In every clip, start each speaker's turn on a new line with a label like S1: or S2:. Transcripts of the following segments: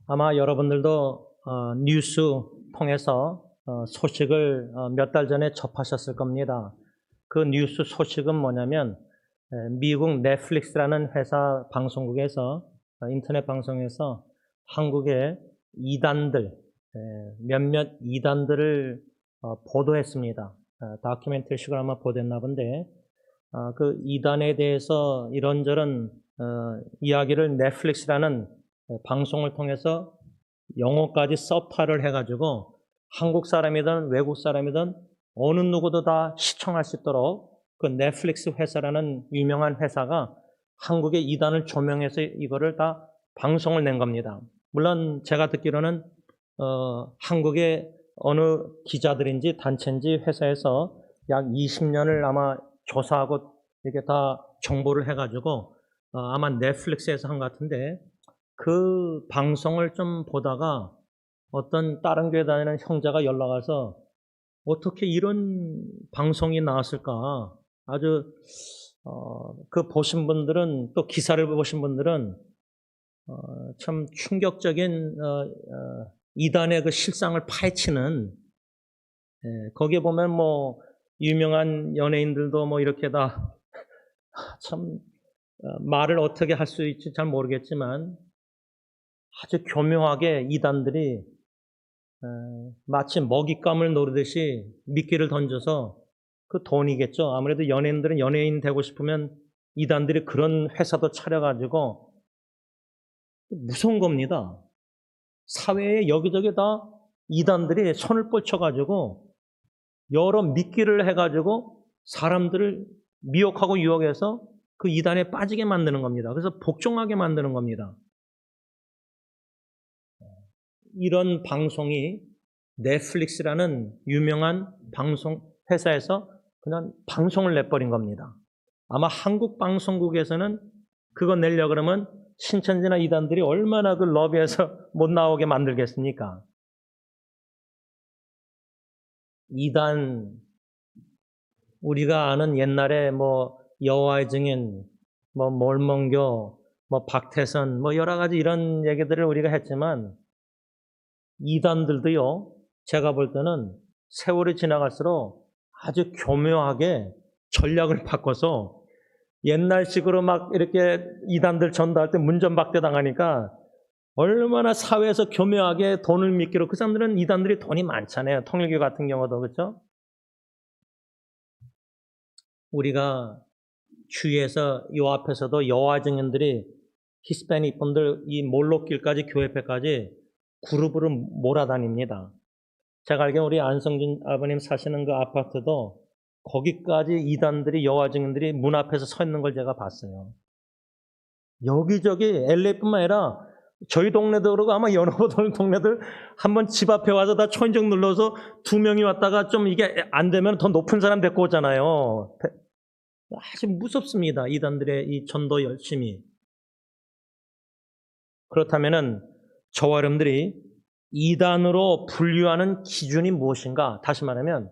S1: 아마 여러분들도 뉴스 통해서 소식을 몇 달 전에 접하셨을 겁니다. 그 뉴스 소식은 뭐냐면 미국 넷플릭스라는 회사 방송국에서 인터넷 방송에서 한국의 이단들 몇몇 이단들을 보도했습니다. 다큐멘터리식으로 아마 보도했나 본데 그 이단에 대해서 이런저런 이야기를 넷플릭스라는 방송을 통해서 영어까지 서브타이틀을 해가지고 한국 사람이든 외국 사람이든 어느 누구도 다 시청할 수 있도록 그 넷플릭스 회사라는 유명한 회사가 한국의 이단을 조명해서 이거를 다 방송을 낸 겁니다. 물론 제가 듣기로는 한국의 어느 기자들인지 단체인지 회사에서 약 20년을 아마 조사하고 이렇게 다 정보를 해가지고 아마 넷플릭스에서 한 것 같은데 그 방송을 좀 보다가 어떤 다른 교회 다니는 형제가 연락 와서 어떻게 이런 방송이 나왔을까? 아주 그 보신 분들은 또 기사를 보신 분들은 참 충격적인 이단의 그 실상을 파헤치는 거기에 보면 뭐 유명한 연예인들도 뭐 이렇게 다 참 말을 어떻게 할 수 있지 잘 모르겠지만 아주 교묘하게 이단들이 마치 먹잇감을 노리듯이 미끼를 던져서 그 돈이겠죠. 아무래도 연예인들은 연예인 되고 싶으면 이단들이 그런 회사도 차려가지고 무서운 겁니다. 사회에 여기저기 다 이단들이 손을 뻗쳐가지고 여러 미끼를 해가지고 사람들을 미혹하고 유혹해서 그 이단에 빠지게 만드는 겁니다. 그래서 복종하게 만드는 겁니다. 이런 방송이 넷플릭스라는 유명한 방송 회사에서 그냥 방송을 내버린 겁니다. 아마 한국 방송국에서는 그거 내려고 그러면 신천지나 이단들이 얼마나 그 러비에서 못 나오게 만들겠습니까? 이단, 우리가 아는 옛날에 뭐 여호와의 증인, 뭐 몰몬교, 뭐 박태선, 뭐 여러 가지 이런 얘기들을 우리가 했지만 이단들도요, 제가 볼 때는 세월이 지나갈수록 아주 교묘하게 전략을 바꿔서 옛날식으로 막 이렇게 이단들 전도할 때 문전박대 당하니까 얼마나 사회에서 교묘하게 돈을 미끼로, 그 사람들은 이단들이 돈이 많잖아요. 통일교 같은 경우도 그렇죠? 우리가 주위에서 요 앞에서도 여호와 증인들이 히스패닉 분들 이 몰록길까지 교회패까지 그룹으로 몰아다닙니다. 제가 알기로 우리 안성준 아버님 사시는 그 아파트도 거기까지 이단들이 여호와 증인들이 문 앞에서 서 있는 걸 제가 봤어요. 여기저기 LA뿐만 아니라 저희 동네도 그러고 아마 여러 동네들 한번 집 앞에 와서 다 초인종 눌러서 2명이 왔다가 좀 이게 안 되면 더 높은 사람 데리고 오잖아요. 아주 무섭습니다. 이단들의 이 전도 열심히. 그렇다면은 저와 여러분들이 이단으로 분류하는 기준이 무엇인가? 다시 말하면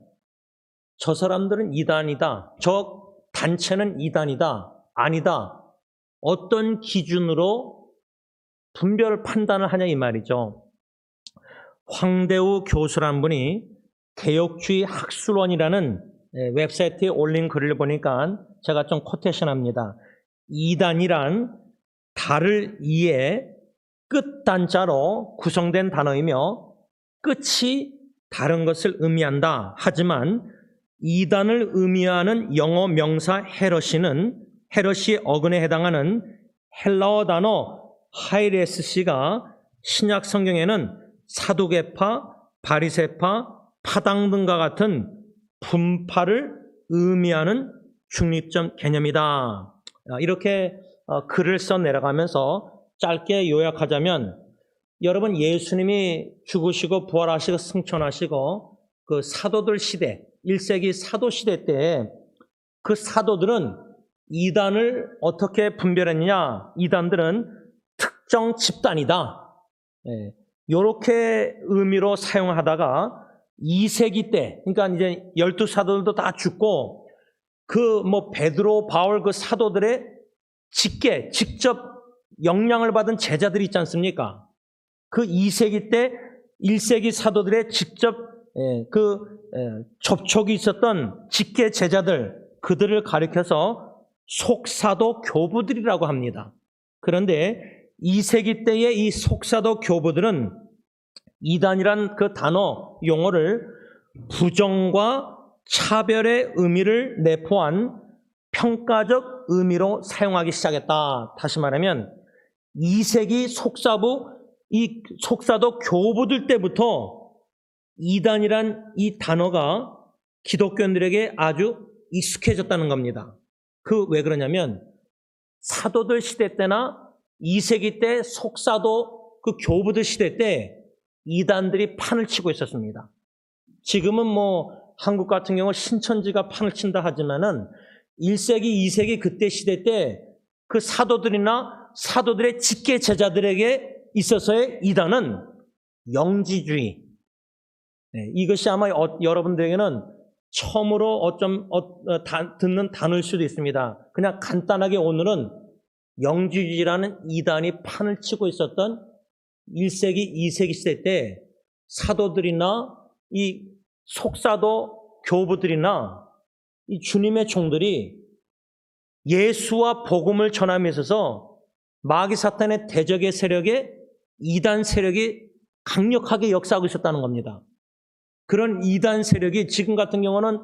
S1: 저 사람들은 이단이다. 저 단체는 이단이다. 아니다. 어떤 기준으로 분별 판단을 하냐 이 말이죠. 황대우 교수란 분이 개혁주의 학술원이라는 웹사이트에 올린 글을 보니까 제가 좀 코테이션합니다. 이단이란 달을 이에 끝단자로 구성된 단어이며 끝이 다른 것을 의미한다. 하지만 이단을 의미하는 영어 명사 헤러시의 어근에 해당하는 헬라어 단어 하이레스시가 신약 성경에는 사두개파, 바리새파, 파당 등과 같은 분파를 의미하는 중립적 개념이다. 이렇게 글을 써 내려가면서 짧게 요약하자면 여러분 예수님이 죽으시고 부활하시고 승천하시고 그 사도들 시대 1세기 사도 시대 때 그 사도들은 이단을 어떻게 분별했느냐? 이단들은 특정 집단이다. 이렇게 의미로 사용하다가 2세기 때, 그러니까 이제 12사도들도 다 죽고 그 뭐 베드로, 바울 그 사도들의 직접 영향을 받은 제자들이 있지 않습니까? 그 2세기 때 1세기 사도들의 직접 접촉이 있었던 직계 제자들, 그들을 가리켜서 속사도 교부들이라고 합니다. 그런데 2세기 때의 이 속사도 교부들은 이단이란 그 단어, 용어를 부정과 차별의 의미를 내포한 평가적 의미로 사용하기 시작했다. 다시 말하면 2세기 이 속사도 교부들 때부터 이단이란 이 단어가 기독교인들에게 아주 익숙해졌다는 겁니다. 왜 그러냐면 사도들 시대 때나 2세기 때 속사도 그 교부들 시대 때 이단들이 판을 치고 있었습니다. 지금은 한국 같은 경우 신천지가 판을 친다 하지만은 1세기, 2세기 그때 시대 때 그 사도들이나 사도들의 직계 제자들에게 있어서의 이단은 영지주의. 이것이 아마 여러분들에게는 처음으로 듣는 단어일 수도 있습니다. 그냥 간단하게 오늘은 영지주의라는 이단이 판을 치고 있었던 1세기, 2세기 시대 때 사도들이나 이 속사도 교부들이나 이 주님의 종들이 예수와 복음을 전함에 있어서 마귀 사탄의 대적의 세력에 이단 세력이 강력하게 역사하고 있었다는 겁니다. 그런 이단 세력이 지금 같은 경우는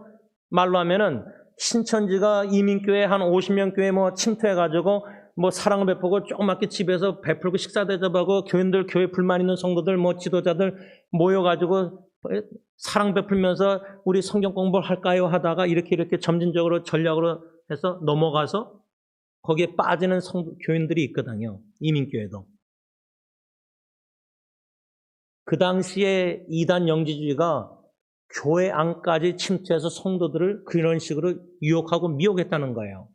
S1: 말로 하면은 신천지가 이민교회 한 50명 교회 침투해가지고 사랑을 베푸고 조그맣게 집에서 베풀고 식사 대접하고 교인들, 교회 불만 있는 성도들, 지도자들 모여가지고 사랑 베풀면서 우리 성경 공부를 할까요? 하다가 이렇게 점진적으로 전략으로 해서 넘어가서 거기에 빠지는 교인들이 있거든요. 이민교회도. 그 당시에 이단 영지주의가 교회 안까지 침투해서 성도들을 그런 식으로 유혹하고 미혹했다는 거예요.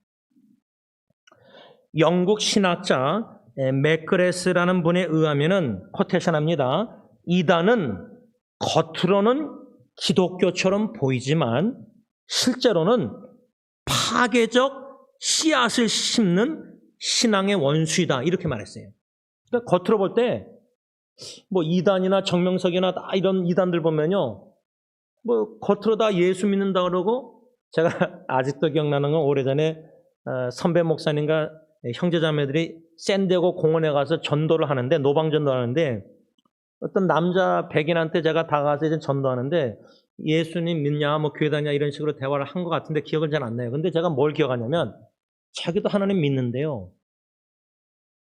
S1: 영국 신학자 맥그레스라는 분에 의하면은 코테이션합니다. 이단은 겉으로는 기독교처럼 보이지만 실제로는 파괴적 씨앗을 심는 신앙의 원수이다. 이렇게 말했어요. 그러니까 겉으로 볼 때 이단이나 정명석이나 이런 이단들 보면요. 겉으로 다 예수 믿는다 그러고 제가 아직도 기억나는 건 오래전에 선배 목사님과 형제자매들이 샌디에고 공원에 가서 전도를 하는데 노방전도를 하는데 어떤 남자 백인한테 제가 다가가서 이제 전도하는데 예수님 믿냐 교회 다니냐 이런 식으로 대화를 한 것 같은데 기억은 잘 안 나요. 근데 제가 뭘 기억하냐면 자기도 하나님 믿는데요.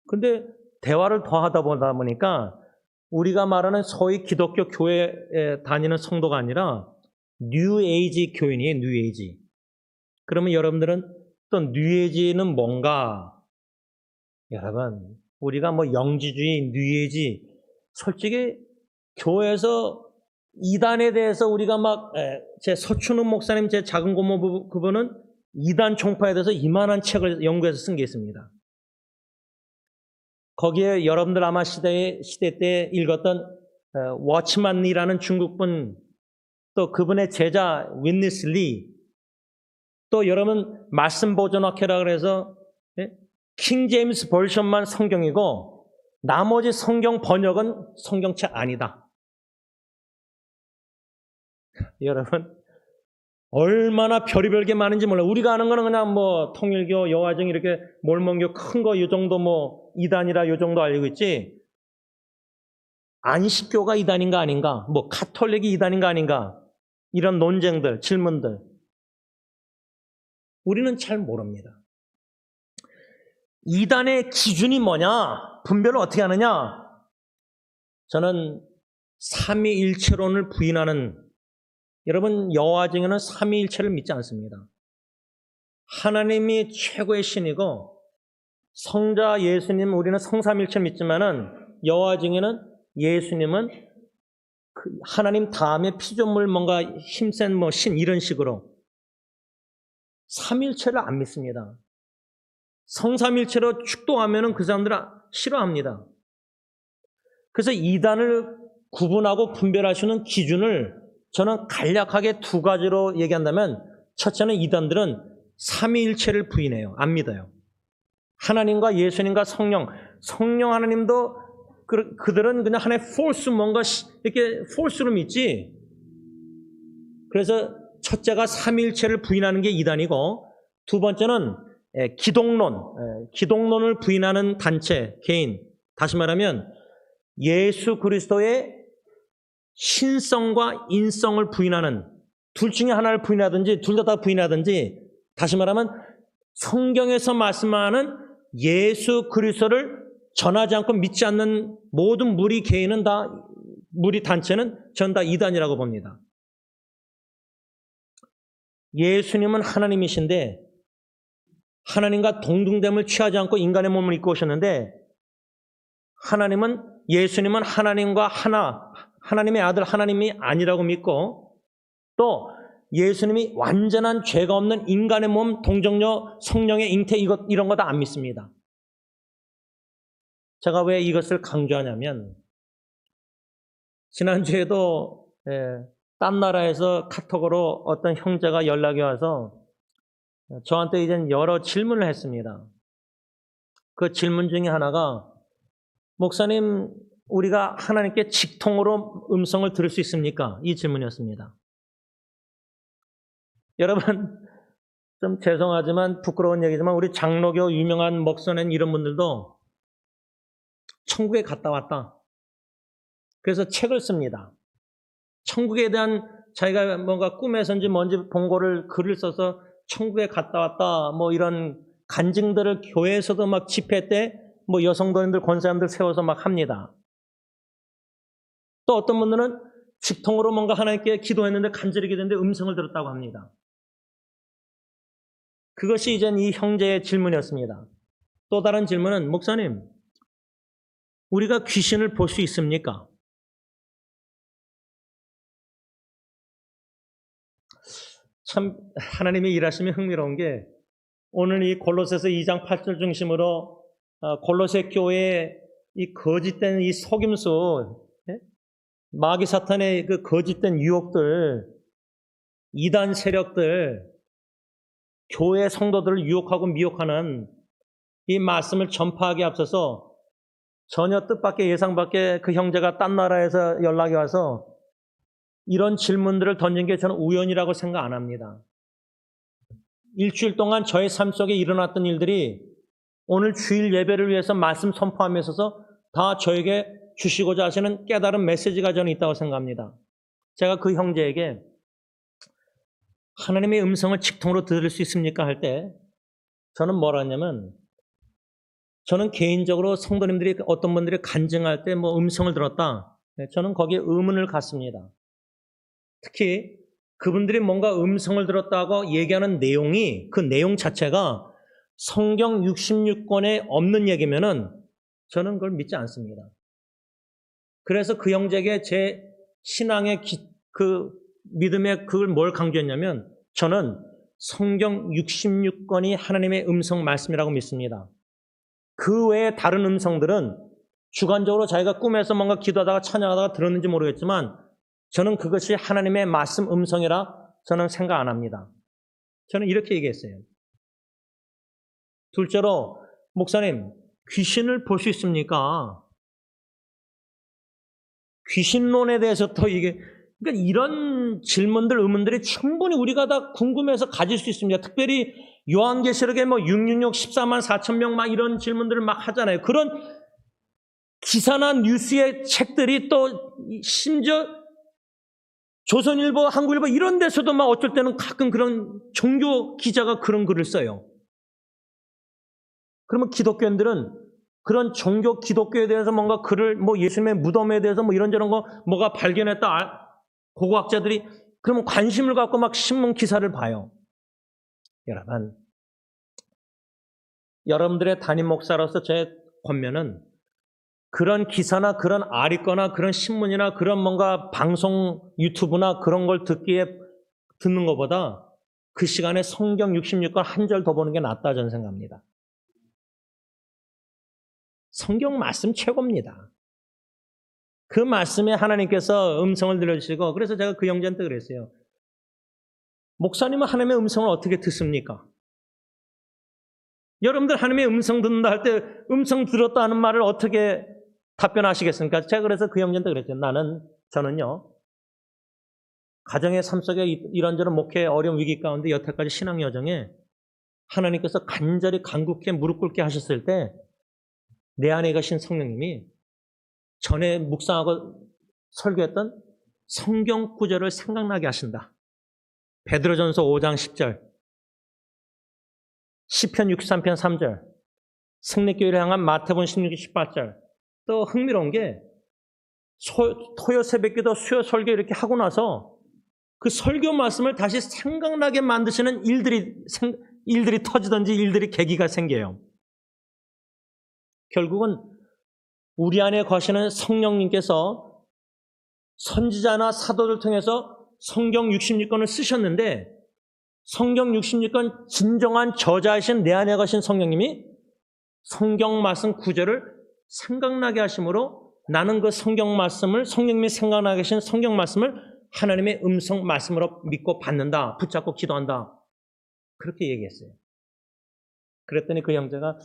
S1: 근데 대화를 더 하다 보니까 우리가 말하는 소위 기독교 교회에 다니는 성도가 아니라 뉴에이지 교인이에요. 뉴에이지. 그러면 여러분들은 또 뉴에이지는 뭔가? 여러분 우리가 영지주의, 뉴에이지 솔직히 교회에서 이단에 대해서 우리가 제 서춘훈 목사님 제 작은 고모 그분은 이단 총파에 대해서 이만한 책을 연구해서 쓴 게 있습니다. 거기에 여러분들 아마 시대 때 읽었던 워치만리라는 중국분 또 그분의 제자 윈니스 리 또 여러분 말씀 보존학회라 그래서 킹 제임스 버전만 성경이고 나머지 성경 번역은 성경책 아니다. 여러분 얼마나 별의별 게 많은지 몰라요. 우리가 아는 거는 그냥 통일교, 여화정 이렇게 몰몬교 큰 거 이 정도 이단이라 이 정도 알고 있지. 안식교가 이단인가 아닌가, 가톨릭이 이단인가 아닌가 이런 논쟁들, 질문들 우리는 잘 모릅니다. 이단의 기준이 뭐냐? 분별을 어떻게 하느냐? 저는 삼위일체론을 부인하는 여러분 여호와증인은 삼위일체를 믿지 않습니다. 하나님이 최고의 신이고 성자 예수님 우리는 성삼일체를 믿지만은 여호와증인은 예수님은 하나님 다음에 피조물 뭔가 힘센 신 이런 식으로 삼일체를 안 믿습니다. 성삼일체로 축도하면은 그 사람들은 싫어합니다. 그래서 이단을 구분하고 분별할 수 있는 기준을 저는 간략하게 두 가지로 얘기한다면 첫째는 이단들은 삼위일체를 부인해요. 안 믿어요. 하나님과 예수님과 성령 하나님도 그들은 그냥 하나의 false 뭔가 이렇게 false로 믿지. 그래서 첫째가 삼위일체를 부인하는 게 이단이고, 두 번째는 기독론을 부인하는 단체, 개인. 다시 말하면 예수 그리스도의 신성과 인성을 부인하는, 둘 중에 하나를 부인하든지 둘 다 부인하든지, 다시 말하면 성경에서 말씀하는 예수 그리스도를 전하지 않고 믿지 않는 모든 무리 개인은 다, 무리 단체는 전 다 이단이라고 봅니다. 예수님은 하나님이신데 하나님과 동등됨을 취하지 않고 인간의 몸을 입고 오셨는데, 예수님은 하나님과 하나님의 아들 하나님이 아니라고 믿고, 또 예수님이 완전한 죄가 없는 인간의 몸, 동정녀, 성령의 잉태, 이런 거 다 안 믿습니다. 제가 왜 이것을 강조하냐면, 지난주에도 딴 나라에서 카톡으로 어떤 형제가 연락이 와서 저한테 이제 여러 질문을 했습니다. 그 질문 중에 하나가, 목사님, 우리가 하나님께 직통으로 음성을 들을 수 있습니까? 이 질문이었습니다. 여러분, 좀 죄송하지만 부끄러운 얘기지만 우리 장로교 유명한 목사님 이런 분들도 천국에 갔다 왔다. 그래서 책을 씁니다. 천국에 대한 자기가 뭔가 꿈에서인지 뭔지 본 거를 글을 써서 천국에 갔다 왔다, 뭐 이런 간증들을 교회에서도 막 집회 때 뭐 여성도인들, 권사님들 세워서 막 합니다. 또 어떤 분들은 직통으로 뭔가 하나님께 기도했는데 간절히 기도했는데 음성을 들었다고 합니다. 그것이 이제 이 형제의 질문이었습니다. 또 다른 질문은, 목사님, 우리가 귀신을 볼 수 있습니까? 참 하나님이 일하시면 흥미로운 게, 오늘 이 골로새서 2장 8절 중심으로 골로새 교회의 이 거짓된 이 속임수, 마귀 사탄의 그 거짓된 유혹들, 이단 세력들, 교회 성도들을 유혹하고 미혹하는 이 말씀을 전파하기 앞서서 전혀 뜻밖의 예상밖의 그 형제가 딴 나라에서 연락이 와서 이런 질문들을 던진 게 저는 우연이라고 생각 안 합니다. 일주일 동안 저의 삶 속에 일어났던 일들이 오늘 주일 예배를 위해서 말씀 선포함에 있어서 다 저에게 주시고자 하시는 깨달은 메시지가 저는 있다고 생각합니다. 제가 그 형제에게 하나님의 음성을 직통으로 들을 수 있습니까? 할 때 저는 뭐라 했냐면, 저는 개인적으로 성도님들이 어떤 분들이 간증할 때 뭐 음성을 들었다, 저는 거기에 의문을 갖습니다. 특히 그분들이 뭔가 음성을 들었다고 얘기하는 내용이, 그 내용 자체가 성경 66권에 없는 얘기면은 저는 그걸 믿지 않습니다. 그래서 그 형제에게 제 신앙의 그 믿음의 그걸 뭘 강조했냐면, 저는 성경 66권이 하나님의 음성 말씀이라고 믿습니다. 그 외에 다른 음성들은 주관적으로 자기가 꿈에서 뭔가 기도하다가 찬양하다가 들었는지 모르겠지만 저는 그것이 하나님의 말씀 음성이라 저는 생각 안 합니다. 저는 이렇게 얘기했어요. 둘째로, 목사님, 귀신을 볼 수 있습니까? 귀신론에 대해서 또 이게, 그러니까 이런 질문들, 의문들이 충분히 우리가 다 궁금해서 가질 수 있습니다. 특별히 요한계시록에 뭐 666, 14만 4천 명 막 이런 질문들을 막 하잖아요. 그런 기사나 뉴스의 책들이 또 심지어 조선일보, 한국일보 이런 데서도 막 어쩔 때는 가끔 그런 종교 기자가 그런 글을 써요. 그러면 기독교인들은 그런 종교 기독교에 대해서 뭔가 글을, 뭐 예수님의 무덤에 대해서 뭐 이런저런 거 뭐가 발견했다, 고고학자들이 그러면 관심을 갖고 막 신문 기사를 봐요. 여러분들의 담임 목사로서 제 권면은 그런 기사나 그런 아리거나 그런 신문이나 그런 뭔가 방송 유튜브나 그런 걸 듣는 것보다 그 시간에 성경 66권 한 절 더 보는 게 낫다 저는 생각합니다. 성경 말씀 최고입니다. 그 말씀에 하나님께서 음성을 들려주시고, 그래서 제가 그 형제한테 그랬어요. 목사님은 하나님의 음성을 어떻게 듣습니까? 여러분들 하나님의 음성 듣는다 할 때 음성 들었다 하는 말을 어떻게 답변하시겠습니까? 제가 그래서 그 형제한테 그랬죠. 저는요, 가정의 삶 속에 이런저런 목회 어려운 위기 가운데 여태까지 신앙 여정에 하나님께서 간절히 간곡히 무릎 꿇게 하셨을 때 내 안에 계신 성령님이 전에 묵상하고 설교했던 성경 구절을 생각나게 하신다. 베드로전서 5장 10절, 시편 63편 3절, 승리교회를 향한 마태복음 16장 18절. 또 흥미로운 게 토요 새벽기도 수요 설교 이렇게 하고 나서 그 설교 말씀을 다시 생각나게 만드시는 일들이 터지든지 일들이 계기가 생겨요. 결국은 우리 안에 거시는 성령님께서 선지자나 사도를 통해서 성경 66권을 쓰셨는데 성경 66권 진정한 저자이신 내 안에 거신 성령님이 성경 말씀 구절을 생각나게 하심으로 나는 그 성경 말씀을 성령님이 생각나게 하신 성경 말씀을 하나님의 음성 말씀으로 믿고 받는다. 붙잡고 기도한다. 그렇게 얘기했어요. 그랬더니 그 형제가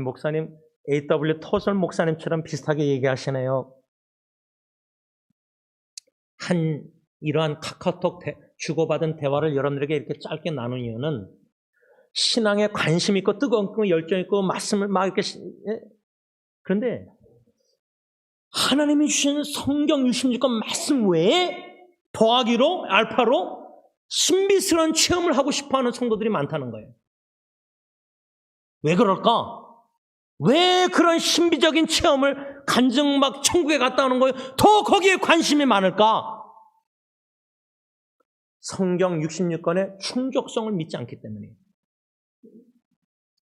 S1: 목사님 A.W. 토설 목사님처럼 비슷하게 얘기하시네요. 이러한 카카오톡 주고받은 대화를 여러분들에게 이렇게 짧게 나눈 이유는 신앙에 관심 있고 뜨거운 열정 있고 말씀을 막 이렇게 그런데 하나님이 주신 성경 66권 말씀 외에 더하기로 알파로 신비스러운 체험을 하고 싶어하는 성도들이 많다는 거예요. 왜 그럴까? 왜 그런 신비적인 체험을 간증 막 천국에 갔다 오는 거예요? 더 거기에 관심이 많을까? 성경 66권의 충족성을 믿지 않기 때문이에요.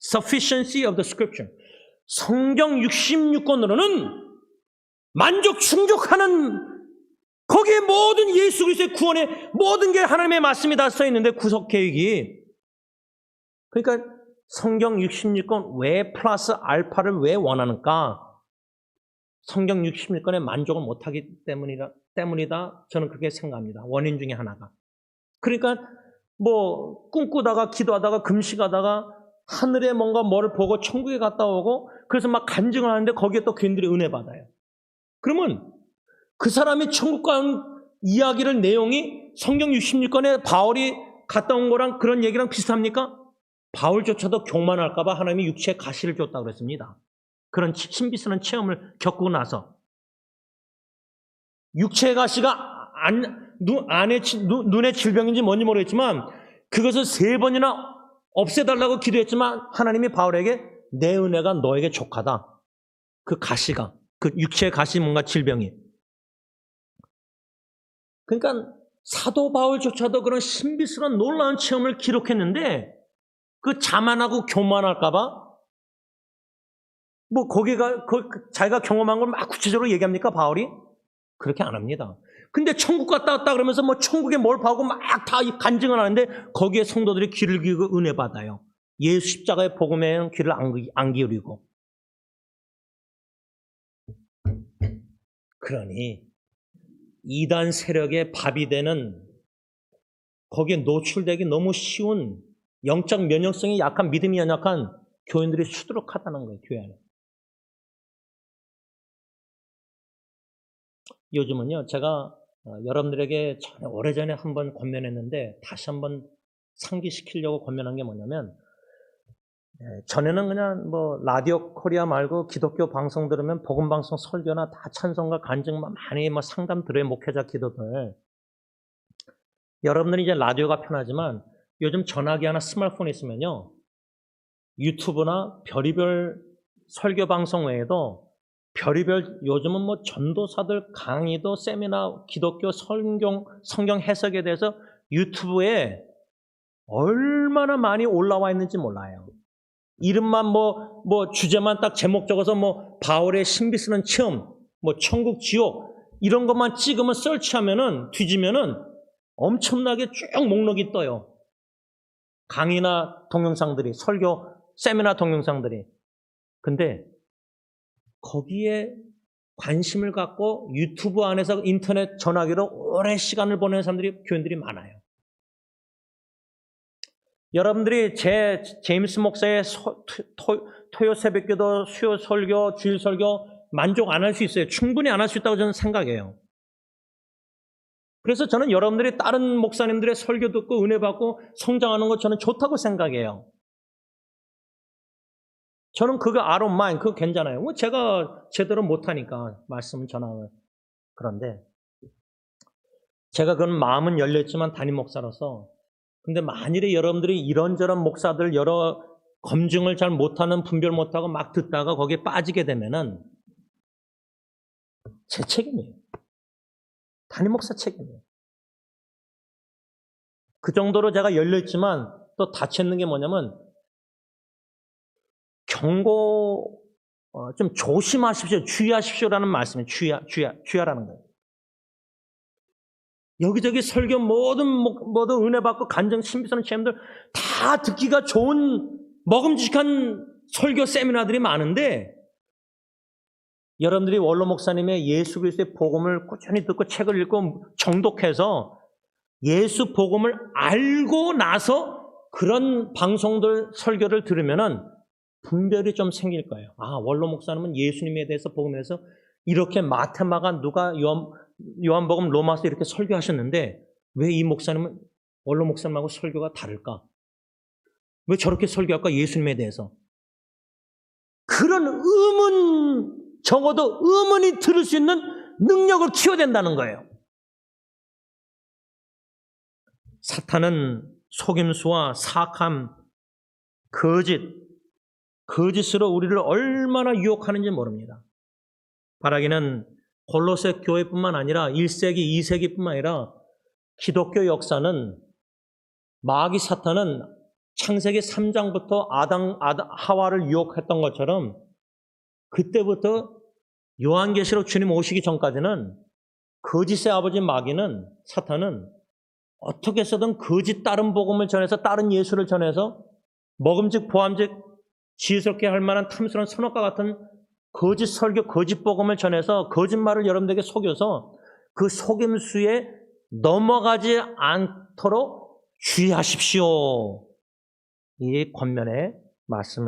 S1: Sufficiency of the Scripture. 성경 66권으로는 만족 충족하는 거기에 모든 예수 그리스도의 구원의 모든 게 하나님의 말씀이 다 써 있는데 구속 계획이 그러니까 성경 66권 왜 플러스 알파를 왜 원하는가? 성경 66권에 만족을 못하기 때문이다. 저는 그렇게 생각합니다. 원인 중에 하나가. 그러니까 꿈꾸다가 기도하다가 금식하다가 하늘에 뭔가 뭐를 보고 천국에 갔다 오고 그래서 막 간증을 하는데 거기에 또 교인들이 은혜 받아요. 그러면 그 사람이 천국 간 이야기를 내용이 성경 66권에 바울이 갔다 온 거랑 그런 얘기랑 비슷합니까? 바울조차도 교만할까 봐 하나님이 육체에 가시를 줬다고 그랬습니다. 그런 신비스러운 체험을 겪고 나서 육체의 가시가 눈의 질병인지 뭔지 모르겠지만 그것을 3번이나 없애달라고 기도했지만 하나님이 바울에게 내 은혜가 너에게 족하다. 그 가시가 그 육체의 가시 뭔가 질병이 그러니까 사도 바울조차도 그런 신비스러운 놀라운 체험을 기록했는데 그 자만하고 교만할까봐 거기가 자기가 경험한 걸 막 구체적으로 얘기합니까 바울이? 그렇게 안 합니다. 근데 천국 갔다 왔다 그러면서 천국에 뭘 봐고 막 다 간증을 하는데 거기에 성도들이 귀를 기울이고 은혜 받아요. 예수 십자가의 복음에는 귀를 안 기울이고. 그러니 이단 세력의 밥이 되는 거기에 노출되기 너무 쉬운 영적 면역성이 약한 믿음이 연약한 교인들이 수두룩하다는 거예요. 교회 안에. 요즘은요. 제가 여러분들에게 오래전에 한번 권면했는데 다시 한번 상기시키려고 권면한 게 뭐냐면 전에는 그냥 라디오 코리아 말고 기독교 방송 들으면 복음 방송 설교나 다 찬송과 간증만 많이 상담 들어요. 목회자 기도들. 여러분들이 이제 라디오가 편하지만 요즘 전화기 하나 스마트폰 있으면요. 유튜브나 별의별 설교 방송 외에도 별의별 요즘은 전도사들 강의도 세미나 기독교 성경 해석에 대해서 유튜브에 얼마나 많이 올라와 있는지 몰라요. 이름만 주제만 딱 제목 적어서 바울의 신비스러운 체험, 천국 지옥 이런 것만 찍으면 설치하면은 뒤지면은 엄청나게 쭉 목록이 떠요. 강의나 동영상들이 설교 세미나 동영상들이. 근데 거기에 관심을 갖고 유튜브 안에서 인터넷 전화기로 오랜 시간을 보내는 사람들이 교인들이 많아요. 여러분들이 제임스 목사의 토요 새벽기도, 수요 설교, 주일 설교 만족 안 할 수 있어요. 충분히 안 할 수 있다고 저는 생각해요. 그래서 저는 여러분들이 다른 목사님들의 설교 듣고 은혜 받고 성장하는 거 저는 좋다고 생각해요. 저는 그거 I don't mind. 그거 괜찮아요. 뭐 제가 제대로 못하니까 말씀을 전하는. 그런데 제가 그런 마음은 열렸지만 담임 목사로서, 근데 만일에 여러분들이 이런저런 목사들 여러 검증을 잘 못하는, 분별 못하고 막 듣다가 거기에 빠지게 되면은 제 책임이에요. 담임 목사 책임이에요. 그 정도로 제가 열려있지만 또 닫혀있는 게 뭐냐면 경고, 좀 조심하십시오, 주의하십시오라는 말씀이에요. 주의하라는 거예요. 여기저기 설교 모든 은혜 받고 간증 신비스러운 체험들 다 듣기가 좋은 먹음직한 설교 세미나들이 많은데, 여러분들이 원로 목사님의 예수 그리스도의 복음을 꾸준히 듣고 책을 읽고 정독해서 예수 복음을 알고 나서 그런 방송들 설교를 들으면은 분별이 좀 생길 거예요. 아, 원로 목사님은 예수님에 대해서 복음에서 이렇게 마테마가 누가 요한복음 로마서 이렇게 설교하셨는데 왜 이 목사님은 원로 목사님하고 설교가 다를까? 왜 저렇게 설교할까? 예수님에 대해서. 그런 적어도 의문이 들을 수 있는 능력을 키워야 된다는 거예요. 사탄은 속임수와 사악함, 거짓으로 우리를 얼마나 유혹하는지 모릅니다. 바라기는 골로새 교회뿐만 아니라 1세기, 2세기뿐만 아니라 기독교 역사는 마귀 사탄은 창세기 3장부터 하와를 유혹했던 것처럼 그때부터 요한계시록 주님 오시기 전까지는 거짓의 아버지 마귀는, 사탄은 어떻게 해서든 거짓 다른 복음을 전해서, 다른 예수를 전해서 먹음직 보암직 지혜스럽게 할 만한 탐스러운 선악과 같은 거짓 설교, 거짓 복음을 전해서 거짓말을 여러분들에게 속여서 그 속임수에 넘어가지 않도록 주의하십시오. 이 권면의 말씀을